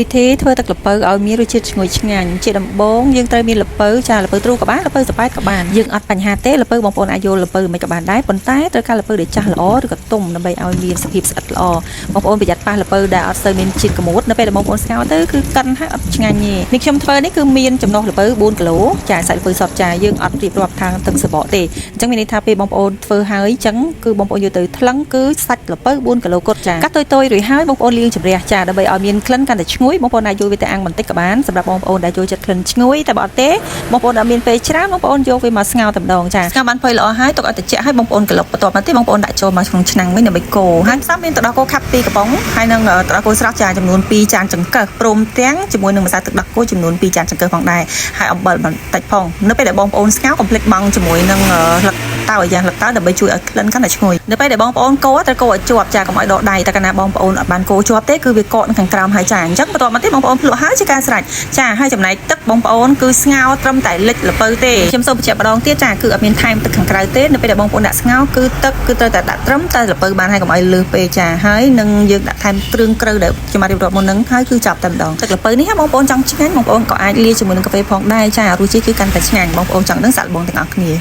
วิธีធ្វើទឹកល្ពៅឲ្យមានរសជាតិឈ្ងុយឆ្ងាញ់ជាដំបូងយើងត្រូវមានល្ពៅចាល្ពៅទ្រូក៏បានល្ពៅសប៉ែតក៏បានយើងអត់បញ្ហាទេល្ពៅបងប្អូនអាចយកល្ពៅមិនក៏បានដែរប៉ុន្តែត្រូវការល្ពៅដែលចាស់ល្អឬក៏ទុំដើម្បីឲ្យមានសភាពស្អិតល្អបងប្អូនប្រយ័ត្នប៉ះល្ពៅដែលអត់សូវមានជាតិកមុតនៅពេលដែលបងប្អូនស្ងោរទៅគឺកិនហើយអត់ឆ្ងាញ់ទេនេះខ្ញុំធ្វើនេះគឺមានចំណុះល្ពៅ4គីឡូចាសាច់ល្ពៅសតចាយើងអត់រៀបរាប់ខាងទឹកសបកទេអញ្ចឹងមានន័យថាពេលបងប្អូនធ្វើហើយអញ្ចឹងគឺបងប្អូនយកទៅថ្លឹងគឺសាច់ល្ពៅ4គីឡូគត់ចាកាត់តូចៗរួចហើយបងប្អូនលាងជម្រះចាដើម្បីឲ្យមានក្លិនកាន់តែឈ្ងុយបងប្អូនអាចយកវាទៅអាំងបន្តិចក៏បានសម្រាប់បងប្អូនដែលចូលចិត្តក្លិនឈ្ងុយតែបើអត់ទេបងប្អូនអត់មានពេលច្រើនបងប្អូនយកវាមកស្ងោរតែម្ដងចាស្ងោរបានផុយល្អហើយទុកឲ្យត្រជាក់ហើយបងប្អូនក្លុកបន្ទាប់មកទេបងប្អូនដាក់ចូលមកក្នុងឆ្នាំងវិញដើម្បីកូរហើយផ្សំមានទឹកដោះគោខាប់2កំប៉ុងហើយនឹងទឹកដោះគោស្រស់ចាចំនួន2ចានចង្កឹះព្រមទាំងជាមួយនឹងម្សៅទឹកដោះគោចំនួន2ចានចង្កឹះផងដែរហើយអំបិលបន្តិចផងនៅពេលដែលបងប្អូនស្ងោរកុំភ្លេចបង់ជាមួយនឹងលឹកតើឲ្យយ៉ាងលឹកតើដើម្បីជួយឲ្យក្លិនកាន់តែឈ្ងុយនៅពេលដែលបងប្អូនកូរត្រូវកូរឲ្យជាប់ចាកុំឲ្យដកដៃតែកាលណាបងប្អូនអត់បានកូរជាប់ទេគឺវាកកនៅខាងក្រោមហើយចាអញ្ចឹងបន្ទាប់មកទៀតបងប្អូនភ្លក់ហើយជាការស្រេចចាហើយចំណែកទឹកបងប្អូនគឺស្ងោរត្រឹមតែលិចល្ពៅទេខ្ញុំសូមបញ្ជាក់ម្ដងទៀតចាគឺអត់មានថែមទឹកខាងក្រៅទេនៅពេលដែលបងប្អូនដាក់ស្ងោរគឺទឹកគឺត្រូវតែដាក់ត្រឹមតែល្ពៅបានហើយកុំឲ្យលើសពេកចាហើយនឹងយើងដាក់ថែមគ្រឿងក្រៅដែលខ្ញុំបានរៀបរាប់មុនហ្នឹងហើយគឺចាប់តែម្ដងទឹកល្ពៅនេះបងប្អូនចង់ឆ្ងាញ់បងប្អូនក៏អាចលាយជាមួយនឹងកាហ្វេផងដែរចារសជាតិគឺកាន់តែឆ្ងាញ់បងប្អូនចង់ដឹងសាកល្បងទាំងអស់គ្នា